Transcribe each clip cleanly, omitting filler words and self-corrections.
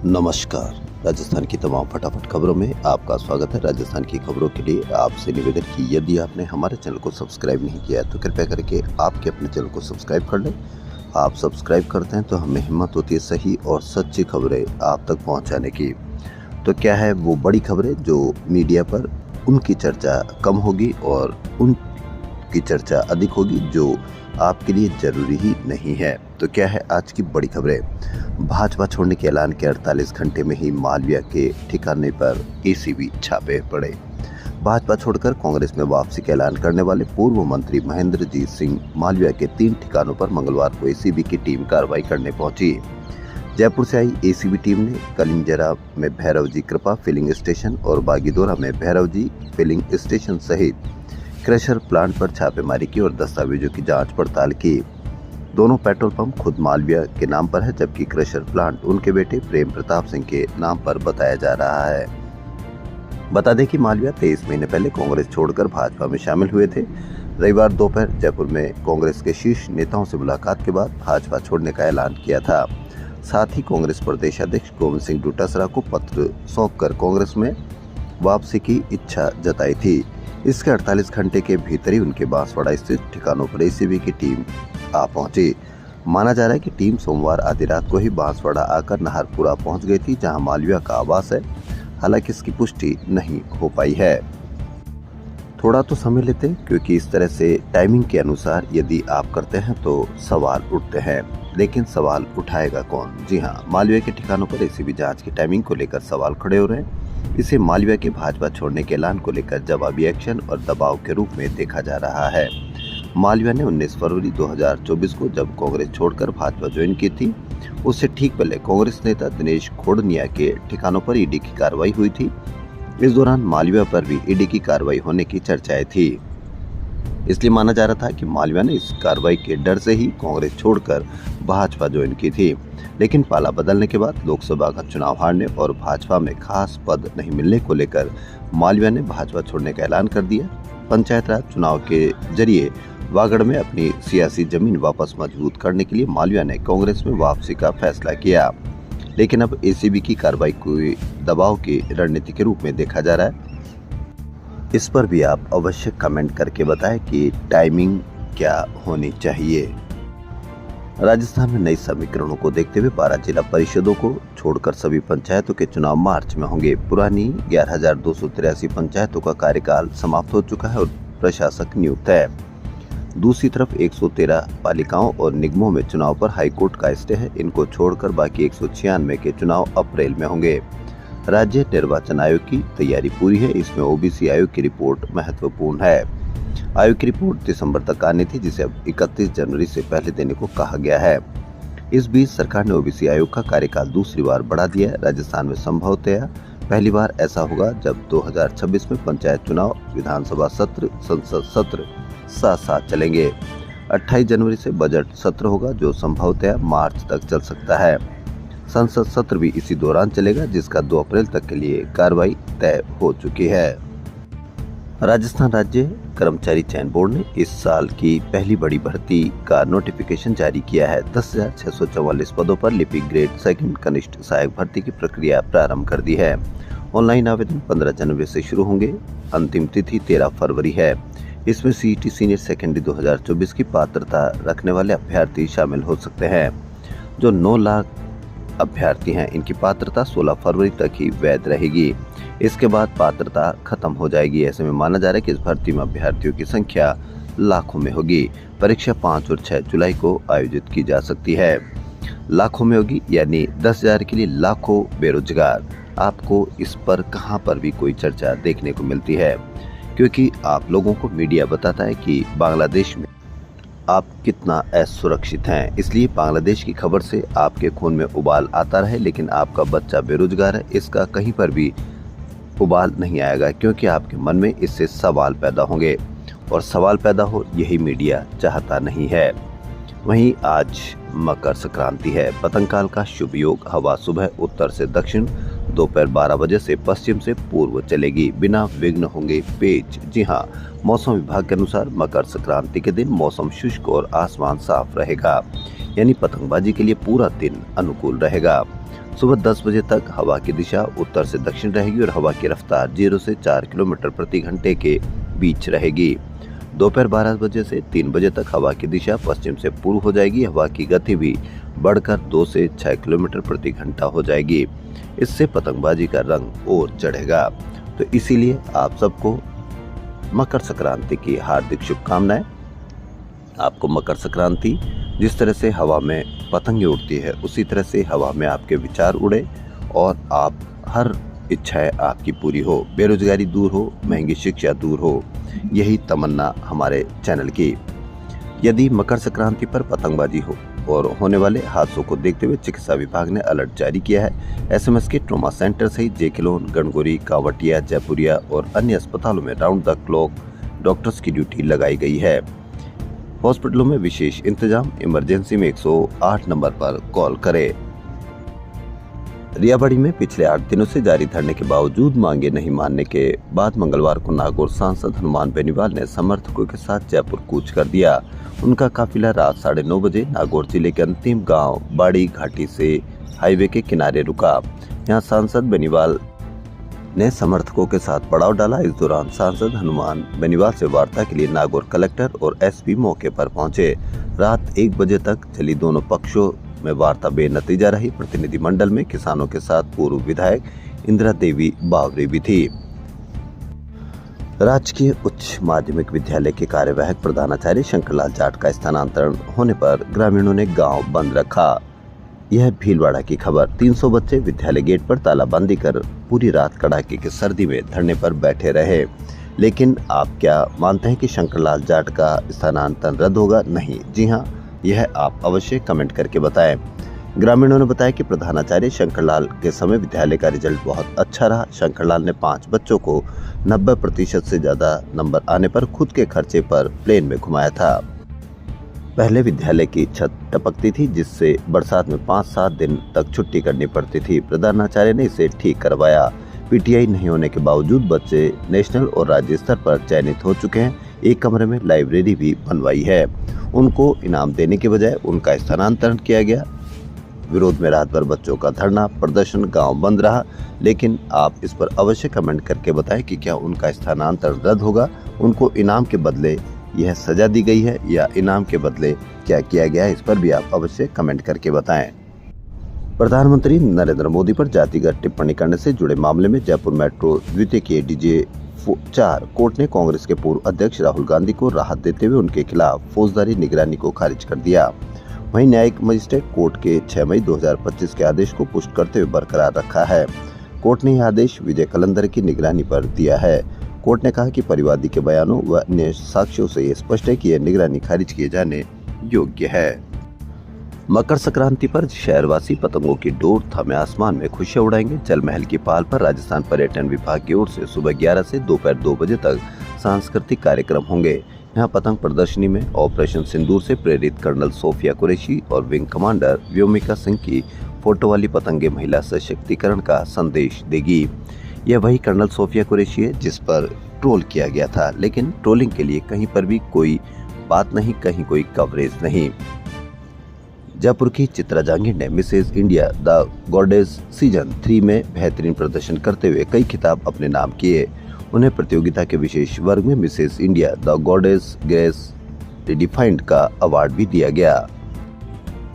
नमस्कार। राजस्थान की तमाम फटाफट खबरों में आपका स्वागत है। राजस्थान की खबरों के लिए आपसे निवेदन कि यदि आपने हमारे चैनल को सब्सक्राइब नहीं किया है तो कृपया करके आपके अपने चैनल को सब्सक्राइब कर लें। आप सब्सक्राइब करते हैं तो हमें हिम्मत होती है सही और सच्ची खबरें आप तक पहुंचाने की। तो क्या है वो बड़ी खबरें जो मीडिया पर उनकी चर्चा कम होगी और उनकी चर्चा अधिक होगी जो आपके लिए जरूरी ही नहीं है। तो क्या है आज की बड़ी खबरें? भाजपा छोड़ने के ऐलान के 48 घंटे में ही मालवीय के ठिकाने पर एसीबी छापे पड़े। भाजपा छोड़कर कांग्रेस में वापसी का ऐलान करने वाले पूर्व मंत्री महेंद्रजीत सिंह मालवीय के 3 ठिकानों पर मंगलवार को एसीबी की टीम कार्रवाई करने पहुंची। जयपुर से आई एसीबी टीम ने कलिंजरा में भैरव जी कृपा फिलिंग स्टेशन और बागीदोरा में भैरव जी फिलिंग स्टेशन सहित क्रशर प्लांट पर छापेमारी की और दस्तावेजों की जांच पड़ताल की। दोनों पेट्रोल पंप खुद मालवीय के नाम पर है, जबकि क्रशर प्लांट उनके बेटे प्रेम प्रताप सिंह के नाम पर बताया जा रहा है। बता दें कि मालवीय 23 महीने पहले कांग्रेस छोड़कर भाजपा में शामिल हुए थे। रविवार दोपहर जयपुर में कांग्रेस के शीर्ष नेताओं से मुलाकात के बाद भाजपा छोड़ने का ऐलान किया था। साथ ही कांग्रेस प्रदेश अध्यक्ष गोविंद सिंह डोटासरा को पत्र सौंपकर कांग्रेस में वापसी की इच्छा जताई थी। इसके 48 घंटे के भीतर ही उनके बांसवाड़ा स्थित ठिकानों पर एसीबी की टीम आ पहुंची। माना जा रहा है कि टीम सोमवार आधी रात को ही बांसवाड़ा आकर नाहरपुरा पहुंच गई थी, जहां मालवीय का आवास है। हालांकि इसकी पुष्टि नहीं हो पाई है। थोड़ा तो समय लेते हैं, क्योंकि इस तरह से टाइमिंग के अनुसार यदि आप करते हैं तो सवाल उठते हैं, लेकिन सवाल उठाएगा कौन? जी हाँ, मालवीय के ठिकानों पर एसीबी जांच की टाइमिंग को लेकर सवाल खड़े हो रहे हैं। इसे मालवीय के भाजपा छोड़ने के ऐलान को लेकर जवाबी एक्शन और दबाव के रूप में देखा जा रहा है। मालवीय ने 19 फरवरी 2024 को जब कांग्रेस छोड़कर भाजपा ज्वाइन की थी, उससे ठीक पहले कांग्रेस नेता दिनेश खोड़निया के ठिकानों पर ईडी की कार्रवाई हुई थी। इस दौरान मालवीय पर भी ईडी की कार्रवाई होने की चर्चाएं थी। इसलिए माना जा रहा था कि मालवीय ने इस कार्रवाई के डर से ही कांग्रेस छोड़कर भाजपा ज्वाइन की थी। लेकिन पाला बदलने के बाद लोकसभा का चुनाव हारने और भाजपा में खास पद नहीं मिलने को लेकर मालवीय ने भाजपा छोड़ने का ऐलान कर दिया। पंचायत राज चुनाव के जरिए वागड़ में अपनी सियासी जमीन वापस मजबूत करने के लिए मालवीय ने कांग्रेस में वापसी का फैसला किया। लेकिन अब एसीबी की कार्रवाई को दबाव की रणनीति के रूप में देखा जा रहा है। इस पर भी आप अवश्य कमेंट करके बताएं कि टाइमिंग क्या होनी चाहिए। राजस्थान में नई समीकरणों को देखते हुए 12 जिला परिषदों को छोड़कर सभी पंचायतों के चुनाव मार्च में होंगे। पुरानी 11,283 पंचायतों का कार्यकाल समाप्त हो चुका है और प्रशासक नियुक्त है। दूसरी तरफ 113 पालिकाओं और निगमों में चुनाव पर हाईकोर्ट का स्टे है। इनको छोड़कर बाकी 196 के चुनाव अप्रैल में होंगे। राज्य निर्वाचन आयोग की तैयारी पूरी है। इसमें ओबीसी आयोग की रिपोर्ट महत्वपूर्ण है। आयोग की रिपोर्ट दिसंबर तक आनी थी, जिसे अब 31 जनवरी से पहले देने को कहा गया है। इस बीच सरकार ने ओबीसी आयोग का कार्यकाल दूसरी बार बढ़ा दिया है। राजस्थान में संभवतः पहली बार ऐसा होगा जब 2026 में पंचायत चुनाव, विधानसभा सत्र, संसद सत्र साथ साथ चलेंगे। 28 जनवरी से बजट सत्र होगा, जो संभवतः मार्च तक चल सकता है। संसद सत्र भी इसी दौरान चलेगा, जिसका 2 अप्रैल तक के लिए कार्रवाई तय हो चुकी है। राजस्थान राज्य कर्मचारी चयन बोर्ड ने इस साल की पहली बड़ी भर्ती का नोटिफिकेशन जारी किया है। 10,644 पदों पर लिपिक ग्रेड सेकंड कनिष्ठ सहायक भर्ती की प्रक्रिया प्रारंभ कर दी है। ऑनलाइन आवेदन 15 जनवरी से शुरू होंगे। अंतिम तिथि 13 फरवरी है। इसमें सीईटी सीनियर सेकेंडरी 2024 की पात्रता रखने वाले अभ्यर्थी शामिल हो सकते हैं। जो 9 लाख अभ्यर्थी हैं, इनकी पात्रता 16 फरवरी तक ही वैध रहेगी। इसके बाद पात्रता खत्म हो जाएगी। ऐसे में माना जा रहा है कि इस भर्ती में अभ्यर्थियों की संख्या लाखों में होगी। परीक्षा 5 और 6 जुलाई को आयोजित की जा सकती है। लाखों में होगी यानी 10,000 के लिए लाखों बेरोजगार। आपको इस पर कहां पर भी कोई चर्चा देखने को मिलती है, क्योंकि आप लोगों को मीडिया बताता है कि बांग्लादेश में आप कितना असुरक्षित हैं। इसलिए बांग्लादेश की खबर से आपके खून में उबाल आता रहे, लेकिन आपका बच्चा बेरोजगार है, इसका कहीं पर भी उबाल नहीं आएगा, क्योंकि आपके मन में इससे सवाल पैदा होंगे और सवाल पैदा हो यही मीडिया चाहता नहीं है। वहीं आज मकर संक्रांति है। पतंग काल का शुभ योग। हवा सुबह उत्तर से दक्षिण, दोपहर 12 बजे से पश्चिम से पूर्व चलेगी। बिना विघ्न होंगे पेच। जी हाँ, मौसम विभाग के अनुसार मकर संक्रांति के दिन मौसम शुष्क और आसमान साफ रहेगा, यानी पतंगबाजी के लिए पूरा दिन अनुकूल रहेगा। सुबह 10 बजे तक हवा की दिशा उत्तर से दक्षिण रहेगी और हवा की रफ्तार 0 से 4 किलोमीटर प्रति घंटे के बीच रहेगी। दोपहर 12 बजे से 3 बजे तक हवा की दिशा पश्चिम से पूर्व हो जाएगी। हवा की गति भी बढ़कर 2 से 6 किलोमीटर प्रति घंटा हो जाएगी। इससे पतंगबाजी का रंग और चढ़ेगा। तो इसीलिए आप सबको मकर संक्रांति की हार्दिक शुभकामनाएं। आपको मकर संक्रांति जिस तरह से हवा में पतंगे उड़ती है उसी तरह से हवा में आपके विचार उड़े और आप हर इच्छाएं आपकी पूरी हो, बेरोजगारी दूर हो, महंगी शिक्षा दूर हो, यही तमन्ना हमारे चैनल की। यदि मकर संक्रांति पर पतंगबाजी हो और होने वाले हादसों को देखते हुए चिकित्सा विभाग ने अलर्ट जारी किया है। एसएमएस के ट्रॉमा सेंटर सहित जेकेलोन, गणगौरी, कावटिया, जयपुरिया और अन्य अस्पतालों में राउंड द क्लॉक डॉक्टर्स की ड्यूटी लगाई गई है। हॉस्पिटलों में विशेष इंतजाम। इमरजेंसी में 108 नंबर पर कॉल करें। रियाबड़ी में पिछले 8 दिनों से जारी धरने के बावजूद मांगे नहीं मानने के बाद मंगलवार को नागौर सांसद हनुमान बेनीवाल ने समर्थकों के साथ जयपुर कूच कर दिया। उनका काफिला रात 9:30 बजे नागौर जिले के अंतिम गांव बाड़ी घाटी से हाईवे के किनारे रुका। यहां सांसद बेनीवाल ने समर्थकों के साथ पड़ाव डाला। इस दौरान सांसद हनुमान बेनीवाल से वार्ता के लिए नागौर कलेक्टर और एसपी मौके पर पहुंचे। रात 1 बजे तक चली दोनों पक्षों में वार्ता बेनतीजा रही। प्रतिनिधिमंडल में किसानों के साथ पूर्व विधायक इंदिरा देवी बावरी भी थी। राजकीय उच्च माध्यमिक विद्यालय के कार्यवाहक प्रधानाचार्य शंकरलाल जाट का स्थानांतरण होने पर ग्रामीणों ने गांव बंद रखा। यह भीलवाड़ा की खबर। 300 बच्चे विद्यालय गेट पर तालाबंदी कर पूरी रात कड़ाके की सर्दी में धरने पर बैठे रहे। लेकिन आप क्या मानते हैं कि शंकरलाल जाट का स्थानांतरण रद्द होगा? नहीं। जी हाँ, यह आप अवश्य कमेंट करके बताएं। ग्रामीणों ने बताया कि प्रधानाचार्य शंकरलाल के समय विद्यालय का रिजल्ट बहुत अच्छा रहा। शंकरलाल ने 5 बच्चों को 90% से ज्यादा नंबर आने पर खुद के खर्चे पर प्लेन में घुमाया था। पहले विद्यालय की छत टपकती थी जिससे बरसात में 5-7 दिन तक छुट्टी करनी पड़ती थी। प्रधानाचार्य ने इसे ठीक करवाया। पीटीआई नहीं होने के बावजूद बच्चे नेशनल और राज्य स्तर पर चयनित हो चुके हैं। एक कमरे में लाइब्रेरी भी बनवाई है। उनको इनाम देने के बजाय उनका स्थानांतरण किया गया। विरोध में रात भर बच्चों का धरना प्रदर्शन, गांव बंद रहा। लेकिन आप इस पर अवश्य कमेंट करके बताएं कि क्या उनका स्थानांतरण रद्द होगा? उनको इनाम के बदले यह सजा दी गई है या इनाम के बदले क्या किया गया है? इस पर भी आप अवश्य कमेंट करके बताएं। प्रधानमंत्री नरेंद्र मोदी पर जातिगत टिप्पणी करने से जुड़े मामले में जयपुर मेट्रो द्वितीय के DJ-4 कोर्ट ने कांग्रेस के पूर्व अध्यक्ष राहुल गांधी को राहत देते हुए उनके खिलाफ फौजदारी निगरानी को खारिज कर दिया। वहीं न्यायिक मजिस्ट्रेट कोर्ट के 6 मई 2025 के आदेश को पुष्ट करते हुए बरकरार रखा है। कोर्ट ने यह आदेश विजय कलंदर की निगरानी पर दिया है। कोर्ट ने कहा कि परिवादी के बयानों व अन्य साक्ष्यों से यह स्पष्ट है कि यह निगरानी खारिज किए जाने योग्य है। मकर संक्रांति पर शहरवासी पतंगों की डोर थामे आसमान में खुशियां उड़ाएंगे। जल महल की पहल पर राजस्थान पर्यटन विभाग की ओर से सुबह 11 से दोपहर 2 बजे तक सांस्कृतिक कार्यक्रम होंगे। यहाँ पतंग प्रदर्शनी में ऑपरेशन सिंदूर से प्रेरित कर्नल सोफिया कुरैशी और विंग कमांडर व्योमिका सिंह की फोटो वाली पतंगे महिला सशक्तिकरण का संदेश देगी। यह वही कर्नल सोफिया कुरैशी है जिस पर ट्रोल किया गया था, लेकिन ट्रोलिंग के लिए कहीं पर भी कोई बात नहीं, कहीं कोई कवरेज नहीं। जयपुर की चित्रा जहांगीर ने Mrs India the goddess season 3 में बेहतरीन प्रदर्शन करते हुए कई खिताब अपने नाम किए। उन्हें प्रतियोगिता के विशेष वर्ग में Mrs India the goddess grace redefined का अवार्ड भी दिया गया।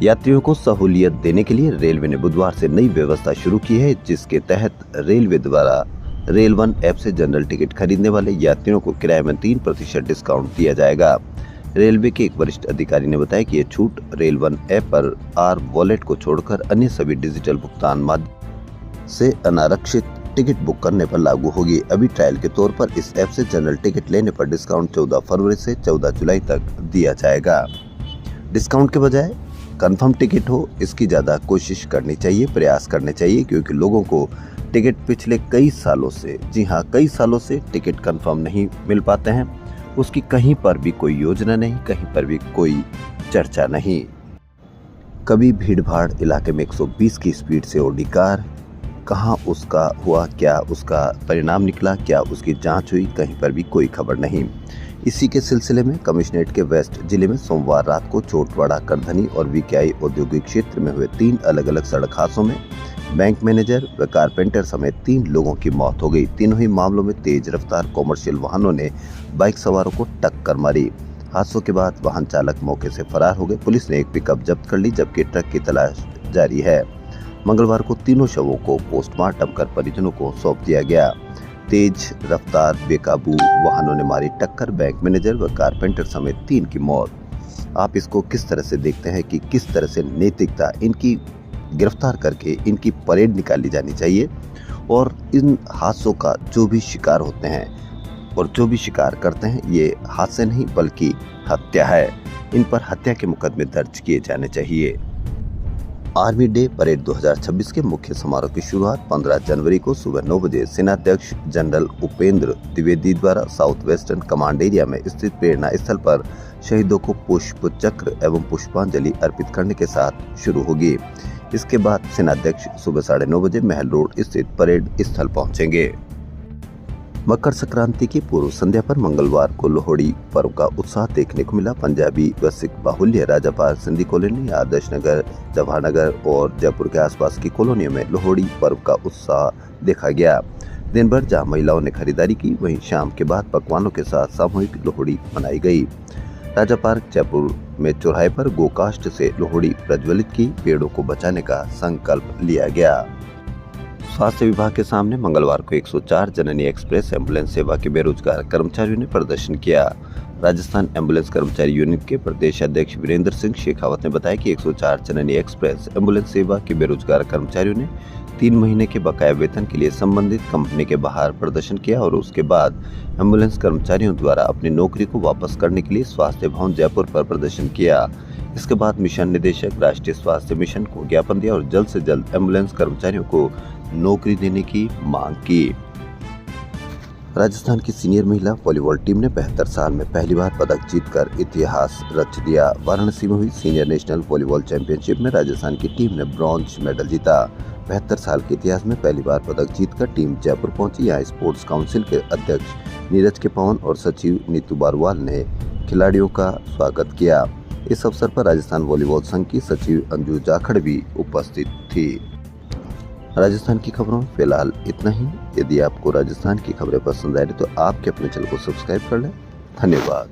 यात्रियों को सहूलियत देने के लिए रेलवे ने बुधवार से नई व्यवस्था शुरू की है, जिसके तहत रेलवे द्वारा रेल वन ऐप से जनरल टिकट खरीदने वाले यात्रियों को किराए में 3% डिस्काउंट दिया जाएगा। रेलवे के एक वरिष्ठ अधिकारी ने बताया कि यह छूट रेल वन ऐप पर आर वॉलेट को छोड़कर अन्य सभी डिजिटल भुगतान माध्यम से अनारक्षित टिकट बुक करने पर लागू होगी। अभी ट्रायल के तौर पर इस ऐप से जनरल टिकट लेने पर डिस्काउंट 14 फरवरी से 14 जुलाई तक दिया जाएगा। डिस्काउंट के बजाय कंफर्म टिकट हो, इसकी ज़्यादा कोशिश करनी चाहिए, प्रयास करने चाहिए, क्योंकि लोगों को टिकट पिछले कई सालों से, जी हाँ कई सालों से टिकट कंफर्म नहीं मिल पाते हैं। उसकी कहीं पर भी कोई योजना नहीं, कहीं पर भी कोई चर्चा नहीं। कभी भीड़-भाड़ इलाके में 120 की स्पीड से ऑडी कार, कहाँ उसका हुआ, क्या उसका परिणाम निकला, क्या उसकी जांच हुई, कहीं पर भी कोई खबर नहीं। इसी के सिलसिले में कमिश्नरेट के वेस्ट जिले में सोमवार रात को चोटवाड़ा, करधनी और वीकेआई औद्योगिक क्षेत्र में हुए 3 अलग अलग सड़क हादसों में बैंक मैनेजर व कारपेंटर समेत 3 लोगों की मौत हो गई। तीनों ही मामलों में तेज रफ्तार कॉमर्शियल वाहनों ने बाइक सवारों को टक्कर मारी। हादसों के बाद वाहन चालक मौके से फरार हो गए। पुलिस ने एक पिकअप जब्त कर ली, जबकि ट्रक की तलाश जारी है। मंगलवार को तीनों शवों को पोस्टमार्टम कर परिजनों को सौंप दिया गया। तेज रफ्तार बेकाबू वाहनों ने मारी टक्कर, बैंक मैनेजर व कारपेंटर समेत 3 की मौत। आप इसको किस तरह से देखते हैं कि किस तरह से नैतिकता इनकी गिरफ्तार करके इनकी परेड निकाली जानी चाहिए, और इन हादसों का जो भी शिकार होते हैं और जो भी शिकार करते हैं, ये हादसे नहीं बल्कि हत्या है। इन पर हत्या के मुकदमे दर्ज किए जाने चाहिए। आर्मी डे परेड 2026 के मुख्य समारोह की शुरुआत 15 जनवरी को सुबह 9 बजे सेनाध्यक्ष जनरल उपेंद्र द्विवेदी द्वारा साउथ वेस्टर्न कमांड एरिया में स्थित प्रेरणा स्थल पर शहीदों को पुष्प चक्र एवं पुष्पांजलि अर्पित करने के साथ शुरू होगी। इसके बाद सेनाध्यक्ष सुबह 9:30 बजे महल रोड स्थित परेड स्थल पहुंचेंगे। मकर संक्रांति की पूर्व संध्या पर मंगलवार को लोहड़ी पर्व का उत्साह देखने को मिला। पंजाबी व सिख बाहुल्य राजा पार्क, सिंधी कॉलोनी, आदर्श नगर, जवाहर नगर और जयपुर के आसपास की कॉलोनियों में लोहड़ी पर्व का उत्साह देखा गया। दिन भर जहां महिलाओं ने खरीदारी की, वहीं शाम के बाद पकवानों के साथ सामूहिक लोहड़ी मनाई गई। राजा पार्क जयपुर में चौराहे पर गोकाष्ठ से लोहड़ी प्रज्वलित की, पेड़ों को बचाने का संकल्प लिया गया। स्वास्थ्य विभाग के सामने मंगलवार को 104 जननी एक्सप्रेस एम्बुलेंस सेवा के बेरोजगार कर्मचारियों ने प्रदर्शन किया। राजस्थान एम्बुलेंस कर्मचारी यूनियन के प्रदेश अध्यक्ष वीरेंद्र सिंह शेखावत ने बताया कि 104 जननी एक्सप्रेस एम्बुलेंस सेवा के बेरोजगार कर्मचारियों ने 3 महीने के बकाया वेतन के लिए संबंधित कंपनी के बाहर प्रदर्शन किया और उसके बाद एम्बुलेंस कर्मचारियों द्वारा अपनी नौकरी को वापस करने के लिए स्वास्थ्य भवन जयपुर पर प्रदर्शन किया। इसके बाद मिशन निदेशक राष्ट्रीय स्वास्थ्य मिशन को ज्ञापन दिया और जल्द से जल्द एम्बुलेंस कर्मचारियों को नौकरी देने की मांग की। राजस्थान की सीनियर महिला वॉलीबॉल टीम ने 72 साल में पहली बार पदक जीतकर इतिहास रच दिया। वाराणसी में हुई सीनियर नेशनल वॉलीबॉल चैंपियनशिप में राजस्थान की टीम ने ब्रॉन्ज मेडल जीता। 72 साल के इतिहास में पहली बार पदक जीतकर टीम जयपुर पहुंची। यहाँ स्पोर्ट्स काउंसिल के अध्यक्ष नीरज के पवन और सचिव नीतू बारवाल ने खिलाड़ियों का स्वागत किया। इस अवसर पर राजस्थान वॉलीबॉल संघ की सचिव अंजू जाखड़ भी उपस्थित थी। राजस्थान की खबरों में फिलहाल इतना ही। यदि आपको राजस्थान की खबरें पसंद आए तो आपके अपने चैनल को सब्सक्राइब कर लें। धन्यवाद।